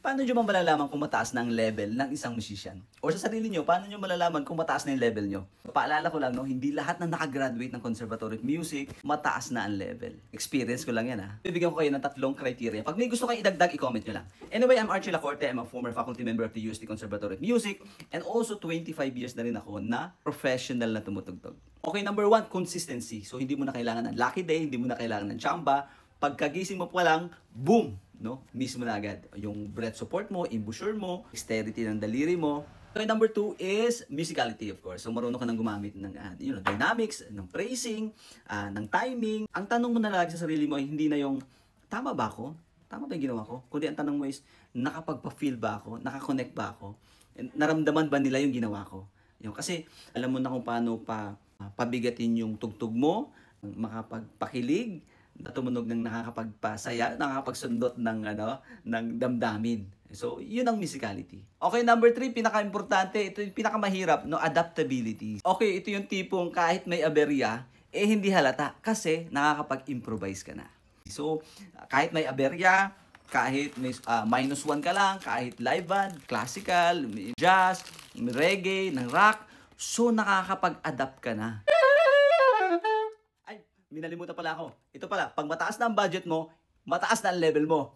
Paano nyo ba malalaman kung mataas na ang level ng isang musician? O sa sarili nyo, paano nyo malalaman kung mataas na yung level nyo? Paalala ko lang, no, hindi lahat na nakagraduate ng Conservatory of Music, mataas na ang level. Experience ko lang yan, ha. Bibigyan ko kayo ng 3 criteria. Pag may gusto kayo idagdag, i-comment nyo lang. Anyway, I'm Archie Lacorte. I'm a former faculty member of the UST Conservatory of Music. And also, 25 years na rin ako na professional na tumutugtog. Okay, number 1, consistency. So, hindi mo na kailangan ng lucky day, hindi mo na kailangan ng chamba. Pagkagising mo pa lang, boom! No? Miss mo na agad. Yung breath support mo, embouchure mo, dexterity ng daliri mo. Okay, number 2 is musicality, of course. So, marunong ka nang gumamit ng dynamics, ng phrasing, ng timing. Ang tanong mo na lagi sa sarili mo ay hindi na yung, tama ba ako? Tama ba yung ginawa ko? Kundi ang tanong mo is, nakapagpa-feel ba ako? Nakakonect ba ako? Naramdaman ba nila yung ginawa ko? Kasi, alam mo na kung paano pabigatin yung tugtog mo, makapagpakilig, tumunog ng nakakapagpasaya, nakakapagsundot ng damdamin. So, yun ang musicality. Okay, number 3, pinaka-importante, ito yung pinakamahirap, no, adaptability. Okay, ito yung tipong kahit may aberya, hindi halata kasi nakakapag-improvise ka na. So, kahit may aberya, kahit may -1 ka lang, kahit live band, classical, jazz, reggae, ng rock, so nakakapag-adapt ka na. Minalimutan pala ako. Ito pala, pag mataas na ang budget mo, mataas na ang level mo.